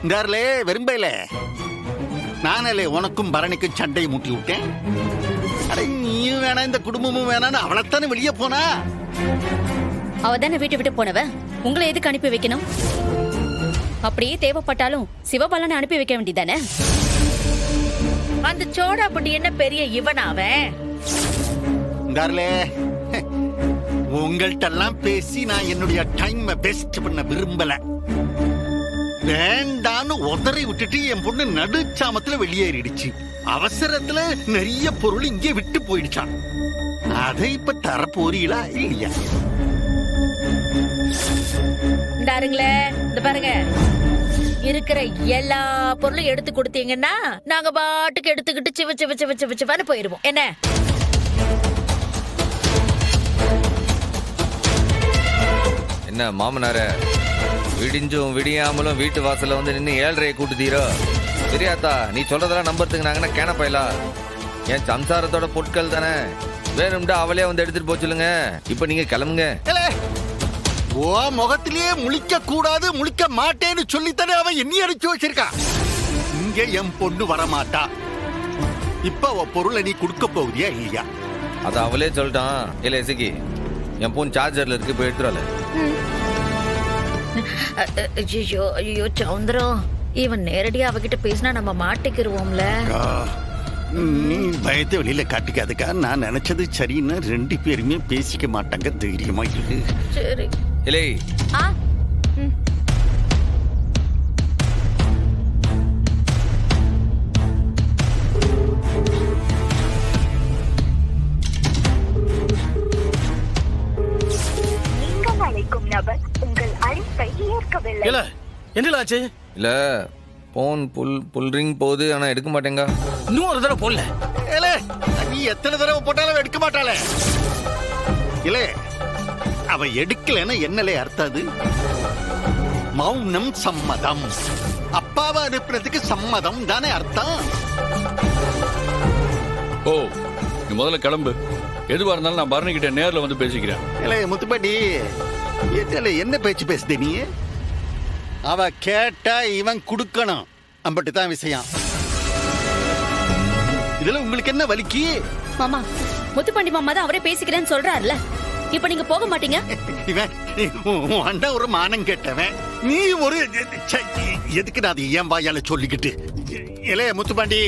இந்தாருலே விரும்பல, நானே உனக்கும் பரணிக்கும் சண்டையை மூட்டி விட்டேன். அட நீயும் வேணாம் இந்த குடும்பமும் வேணான்னு அவளைத்தானே வெளியே போனா. அவ தானே வீட்டை விட்டு போனவ, உங்களை எதுக்கு அனுப்பி வைக்கணும்? அப்படியே தேவைப்பட்டாலும் சிவபாலனை அனுப்பி வைக்க வேண்டியதானே. அந்த சோடா அப்படி என்ன பெரிய இவனாவன்? இந்தாருலே, உங்கள்கிட்ட பேசி நான் என்னுடைய டைம் பெஸ்ட் பண்ண விரும்பல. வேண்டான்னு உதறி விட்டுட்டு என் பொண்ணு நடுச்சாமத்துல வெளியேறிடுச்சு. அவசரத்துல நிறைய பொருள் இங்கே விட்டு போயிடுச்சான். அதை இப்ப தர போறீங்களா இல்லையா? இந்தாருங்களே, இந்த பாருங்க, இருக்கிற எல்லா பொருளும் எடுத்து கொடுத்தீங்கன்னா நாங்க பாட்டுக்கு எடுத்துக்கிட்டு சிவ சிவ சிவ சிவ சிவன்னு போயிருவோம். என்ன என்ன மாமனார, விடிஞ்சும் விடியாமலும் வீட்டு வாசல்ல வந்து நின்று 7:30 கூட்டுதீரோ? தெரியாதா? நீ சொல்றதெல்லாம் நம்புறதுக்கு நாங்கன்னா கேனப்பையலா? என் சம்சாரத்தோட பொருட்கள் தானே, வேணும்டா அவளே வந்து எடுத்துட்டு போச்சுலுங்க. இப்ப நீங்க கிளம்புங்க. ஓ முகத்திலேயே முழிக்க கூடாது, முழிக்க மாட்டேன்னு சொல்லித்தானே அவன் எண்ணி அடிச்சு வச்சிருக்கா. இங்க என் பொண்ணு வரமாட்டா. இப்ப அவ பொருளை நீ கொடுக்க போகுதியா இல்லையா? அத அவளே சொல்லிட்டான். இல்ல இசக்கி, என் போன் சார்ஜர்ல இருக்கு, போய் எடுத்துருவாள். ஐயோ ஐயோ சௌந்தரம், இவன் நேரடியா அவகிட்ட பேசினா நம்ம மாட்டிக்கிருவோம்ல. நீ பயத்தை வெளியில காட்டிக்காதுக்கா. நான் நினைச்சது சரின்னு 2 பேருமே பேசிக்க மாட்டாங்க. தைரியமா இருக்கு. சரி. இல்லை நீங்கள் அழைக்கும் நபர் உங்கள் அழைப்பை ஏற்கவில்லை. என்னலாச்சு? இல்ல போன் புல் ரிங் போகுது, ஆனா எடுக்க மாட்டேங்க. இன்னும் ஒரு தடவை போடல. நீ எத்தனை தடவை போட்டாலும் எடுக்க மாட்டாளே. இல்ல அவ எடுக்கலன்னு என்னலே அர்த்தது? மௌனம் சம்மதம். அப்பாவை அனுப்புறதுக்கு சம்மதம் தானே அர்த்தம். ஓ, நீ முதல்ல கிளம்பு. எதுவா இருந்தாலும் நான் பரணி கிட்ட நேர்ல வந்து பேசிக்கிறேன். இல்ல முத்துப்பாட்டி, என்ன பேச்சு பேசுத நீ? அவ கேட்டா இவன் குடுக்கணும், அம்பட்டு தான் விஷயம். இதுல உங்களுக்கு என்ன வலிக்கு? மாமா, முத்துப்பாண்டி மாமா தான் அவரே பேசிக்கிறேன்னு சொல்றாருல, இப்ப நீங்க போக மாட்டீங்க? இவன் உன் அண்ணன் ஒரு மானம் கேட்டவன், நீ ஒரு எதுக்கு நான் அது ஏன் வாயால சொல்லிக்கிட்டு? இளைய முத்துப்பாண்டி,